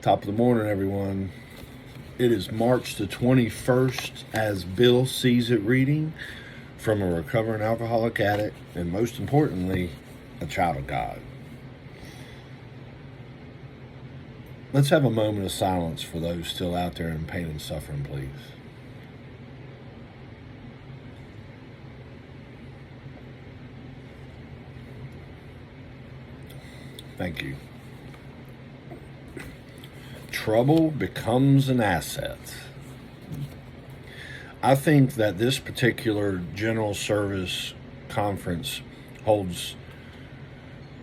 Top of the morning, everyone. It is March the 21st as Bill sees it reading from a recovering alcoholic addict and, most importantly, a child of God. Let's have a moment of silence for those still out there in pain and suffering, please. Thank you. Trouble becomes an asset. I think that this particular general service conference holds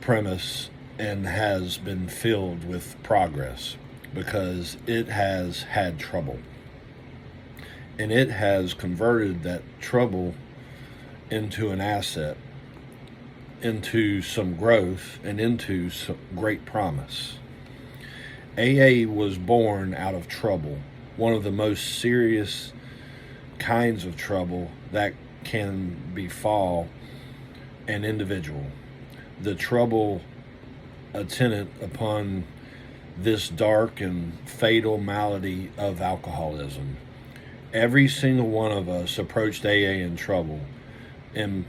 premise and has been filled with progress because it has had trouble. And it has converted that trouble into an asset, into some growth, and into some great promise. AA was born out of trouble, one of the most serious kinds of trouble that can befall an individual. The trouble attendant upon this dark and fatal malady of alcoholism. Every single one of us approached AA in trouble, in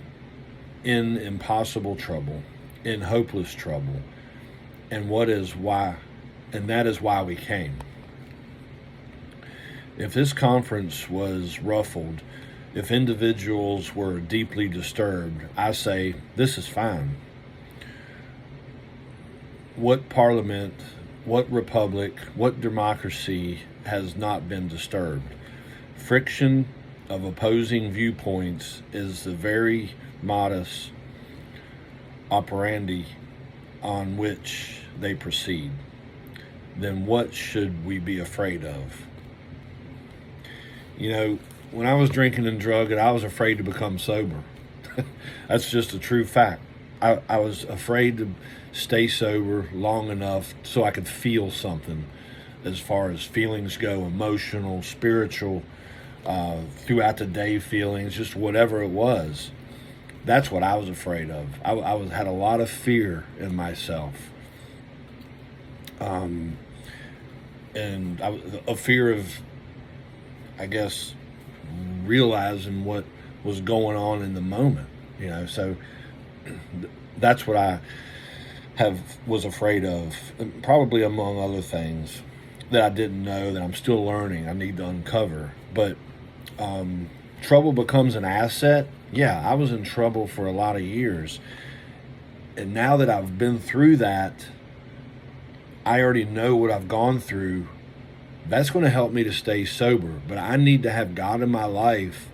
impossible trouble, in hopeless trouble, and that is why we came. If this conference was ruffled, if individuals were deeply disturbed, I say this is fine. What parliament, what republic, what democracy has not been disturbed? Friction of opposing viewpoints is the very modus operandi on which they proceed. Then what should we be afraid of? You know, when I was drinking and drugging, I was afraid to become sober. That's just a true fact. I was afraid to stay sober long enough so I could feel something as far as feelings go, emotional, spiritual, throughout the day feelings, just whatever it was. That's what I was afraid of. I had a lot of fear in myself. And a fear of, I guess, realizing what was going on in the moment, so that's what I was afraid of, probably among other things that I didn't know, that I'm still learning, I need to uncover. But trouble becomes an asset. Yeah, I was in trouble for a lot of years, and now that I've been through that, I already know what I've gone through. That's going to help me to stay sober. But I need to have God in my life,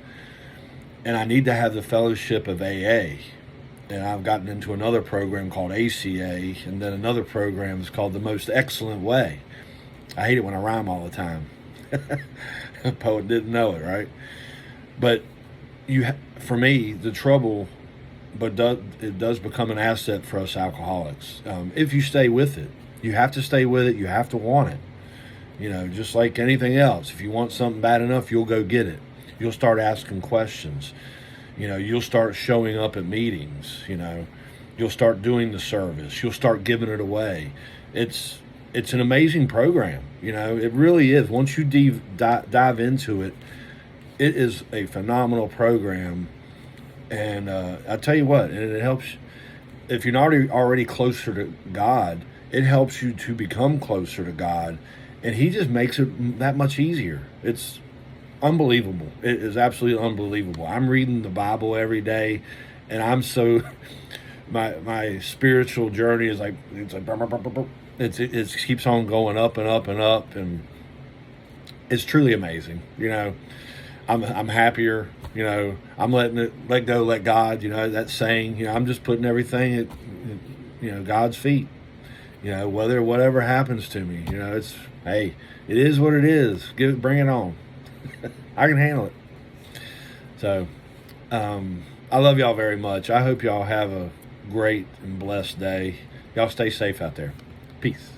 and I need to have the fellowship of AA. And I've gotten into another program called ACA, and then another program is called The Most Excellent Way. I hate it when I rhyme all the time. The poet didn't know it, right? But for me, the trouble, it does become an asset for us alcoholics. If you stay with it. You have to stay with it. You have to want it. Just like anything else. If you want something bad enough, you'll go get it. You'll start asking questions. You'll start showing up at meetings. You'll start doing the service. You'll start giving it away. It's an amazing program. It really is. Once you dive into it, it is a phenomenal program. And I tell you what, and it helps. If you're not already closer to God, it helps you to become closer to God, and He just makes it that much easier. It's unbelievable. It is absolutely unbelievable. I'm reading the Bible every day, and I'm so my spiritual journey is like it keeps on going up and up and up, and it's truly amazing. I'm happier. I'm letting it let go, let God. That saying. I'm just putting everything at God's feet. Whatever happens to me, hey, it is what it is. Bring it on. I can handle it. So, I love y'all very much. I hope y'all have a great and blessed day. Y'all stay safe out there. Peace.